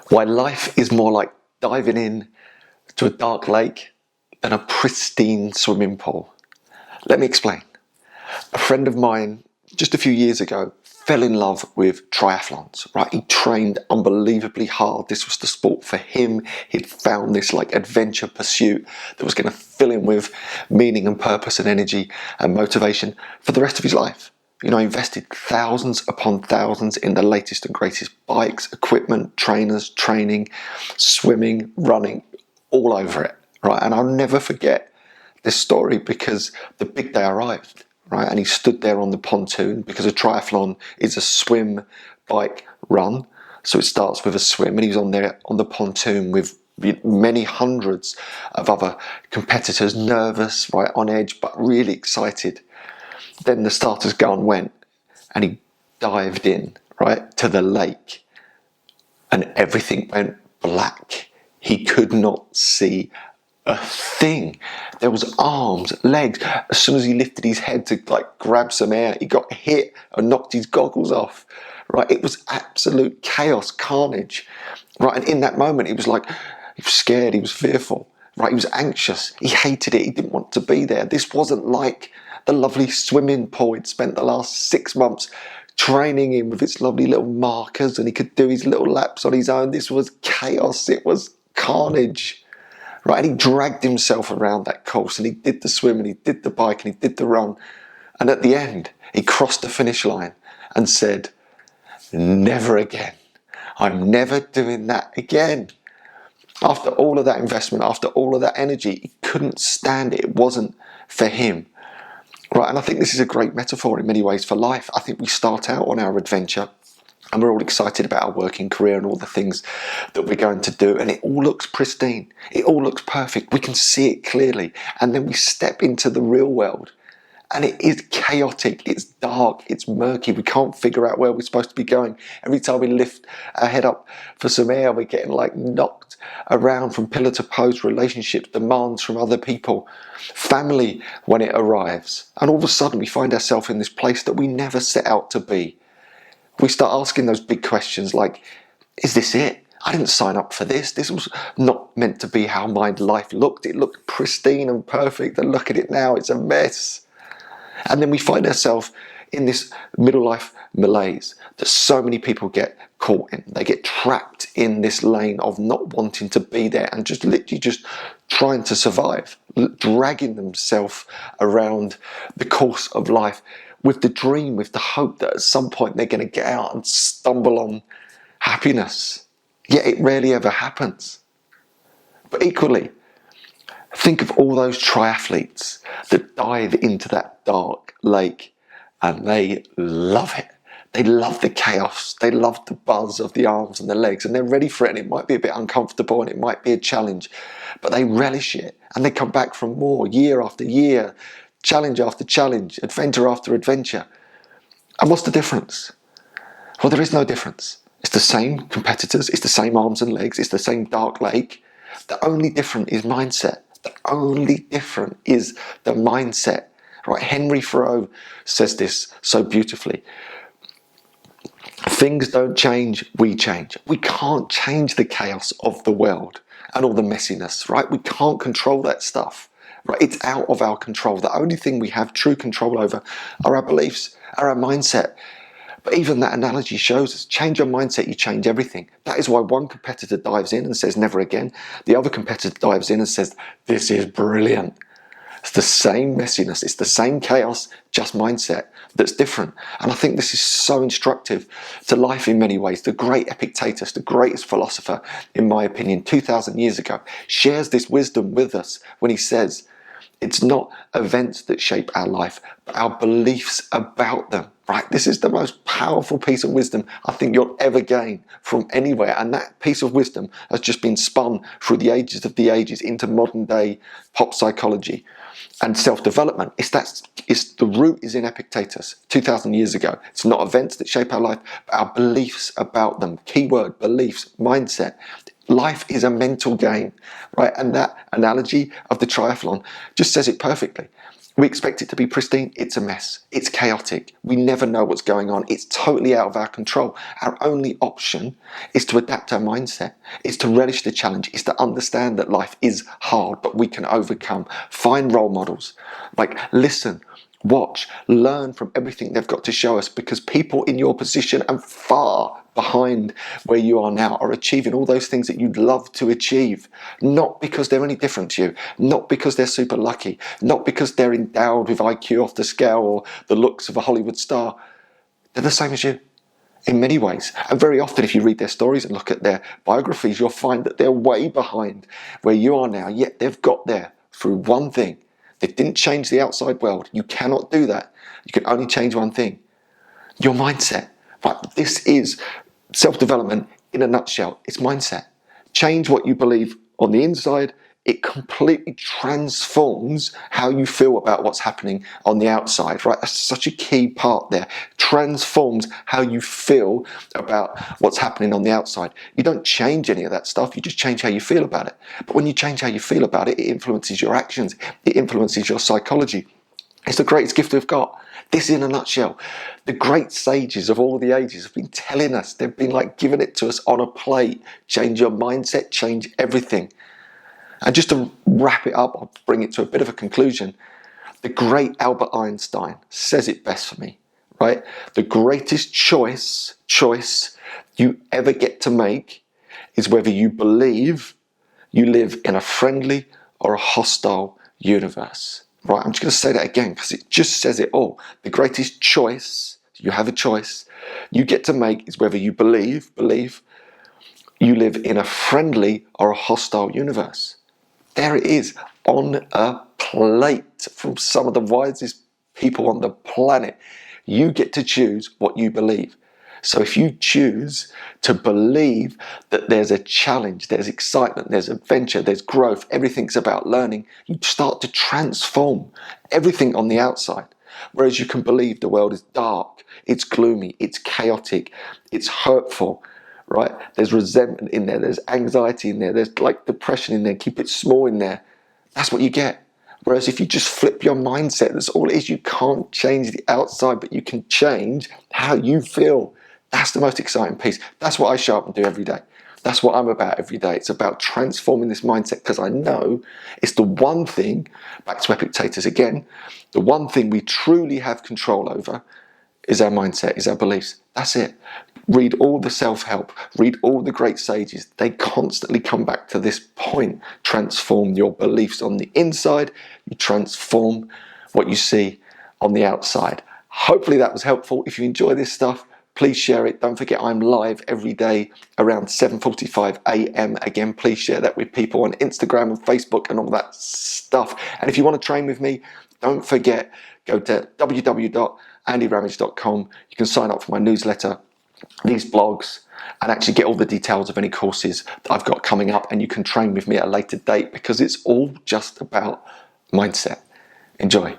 Why life is more like diving in to a dark lake than a pristine swimming pool. Let me explain. A friend of mine, just a few years ago, fell in love with triathlons, right? He trained unbelievably hard. This was the sport for him. He'd found this adventure pursuit that was going to fill him with meaning and purpose and energy and motivation for the rest of his life. He invested thousands upon thousands in the latest and greatest bikes, equipment, trainers, training, swimming, running, all over it, right? And I'll never forget this story because the big day arrived, right? And he stood there on the pontoon because a triathlon is a swim, bike, run. So it starts with a swim, and he was on there on the pontoon with many hundreds of other competitors, nervous, right, on edge, but really excited. Then the starter's gun went, and he dived in, right, to the lake, and everything went black. He could not see a thing. There was arms, legs. As soon as he lifted his head to grab some air, he got hit and knocked his goggles off. Right, it was absolute chaos, carnage. Right, and in that moment, he was scared, he was fearful. Right, he was anxious. He hated it. He didn't want to be there. This wasn't like the lovely swimming pool he'd spent the last 6 months training in with its lovely little markers, and he could do his little laps on his own. This was chaos. It was carnage. Right, and he dragged himself around that course, and he did the swim, and he did the bike, and he did the run. And at the end, he crossed the finish line and said, "Never again. I'm never doing that again." After all of that investment, after all of that energy, he couldn't stand it. It wasn't for him. Right, and I think this is a great metaphor in many ways for life. I think we start out on our adventure, and we're all excited about our working career and all the things that we're going to do, and it all looks pristine. It all looks perfect. We can see it clearly. And then we step into the real world, and it is chaotic, it's dark, it's murky. We can't figure out where we're supposed to be going. Every time we lift our head up for some air, we're getting knocked around from pillar to post. Relationships, demands from other people, family when it arrives. And all of a sudden we find ourselves in this place that we never set out to be. We start asking those big questions like, is this it? I didn't sign up for this. This was not meant to be how my life looked. It looked pristine and perfect, and look at it now, it's a mess. And then we find ourselves in this middle life malaise that so many people get caught in. They get trapped in this lane of not wanting to be there and just literally just trying to survive, dragging themselves around the course of life with the dream, with the hope that at some point they're going to get out and stumble on happiness. Yet it rarely ever happens. But equally, think of all those triathletes that dive into that dark lake and they love it. They love the chaos. They love the buzz of the arms and the legs, and they're ready for it. And it might be a bit uncomfortable and it might be a challenge, but they relish it, and they come back for more year after year, challenge after challenge, adventure after adventure. And what's the difference? Well, there is no difference. It's the same competitors, it's the same arms and legs, it's the same dark lake. The only different is mindset. The only different is the mindset. Right? Henry Thoreau says this so beautifully. Things don't change, we change. We can't change the chaos of the world and all the messiness, right? We can't control that stuff. Right? It's out of our control. The only thing we have true control over are our beliefs, are our mindset. But even that analogy shows us, change your mindset, you change everything. That is why one competitor dives in and says, never again. The other competitor dives in and says, this is brilliant. It's the same messiness, it's the same chaos, just mindset that's different. And I think this is so instructive to life in many ways. The great Epictetus, the greatest philosopher, in my opinion, 2,000 years ago, shares this wisdom with us when he says, it's not events that shape our life, but our beliefs about them. Right? This is the most powerful piece of wisdom I think you'll ever gain from anywhere. And that piece of wisdom has just been spun through the ages of the ages into modern day pop psychology and self-development. The root is in Epictetus 2,000 years ago. It's not events that shape our life, but our beliefs about them. Keyword, beliefs, mindset. Life is a mental game, right? And that analogy of the triathlon just says it perfectly. We expect it to be pristine. It's a mess. It's chaotic. We never know what's going on. It's totally out of our control. Our only option is to adapt our mindset, is to relish the challenge, is to understand that life is hard, but we can overcome. Find role models. Like, listen, watch, learn from everything they've got to show us, because people in your position and far behind where you are now are achieving all those things that you'd love to achieve, not because they're any different to you, not because they're super lucky, not because they're endowed with IQ off the scale or the looks of a Hollywood star. They're the same as you in many ways. And very often, if you read their stories and look at their biographies, you'll find that they're way behind where you are now, yet they've got there through one thing. They didn't change the outside world. You cannot do that. You can only change one thing: your mindset. But this is self-development in a nutshell. It's mindset. Change what you believe on the inside. It completely transforms how you feel about what's happening on the outside, right? That's such a key part there. Transforms how you feel about what's happening on the outside. You don't change any of that stuff. You just change how you feel about it. But when you change how you feel about it, it influences your actions. It influences your psychology. It's the greatest gift we've got. This in a nutshell. The great sages of all the ages have been telling us. They've been like giving it to us on a plate. Change your mindset, change everything. And just to wrap it up, I'll bring it to a bit of a conclusion. The great Albert Einstein says it best for me, right? The greatest choice you ever get to make is whether you believe you live in a friendly or a hostile universe. Right, I'm just going to say that again because it just says it all. The greatest choice, you have a choice, you get to make is whether you believe you live in a friendly or a hostile universe. There it is, on a plate from some of the wisest people on the planet. You get to choose what you believe. So if you choose to believe that there's a challenge, there's excitement, there's adventure, there's growth, everything's about learning, you start to transform everything on the outside. Whereas you can believe the world is dark, it's gloomy, it's chaotic, it's hurtful, right? There's resentment in there, there's anxiety in there, there's like depression in there, keep it small in there. That's what you get. Whereas if you just flip your mindset, that's all it is. You can't change the outside, but you can change how you feel. That's the most exciting piece. That's what I show up and do every day. That's what I'm about every day. It's about transforming this mindset because I know it's the one thing, back to Epictetus again, the one thing we truly have control over is our mindset, is our beliefs. That's it. Read all the self-help, read all the great sages. They constantly come back to this point. Transform your beliefs on the inside. You transform what you see on the outside. Hopefully that was helpful. If you enjoy this stuff, please share it. Don't forget I'm live every day around 7:45 a.m. Again, please share that with people on Instagram and Facebook and all that stuff. And if you want to train with me, don't forget, go to www.andyramage.com. You can sign up for my newsletter, these blogs, and actually get all the details of any courses that I've got coming up, and you can train with me at a later date because it's all just about mindset. Enjoy.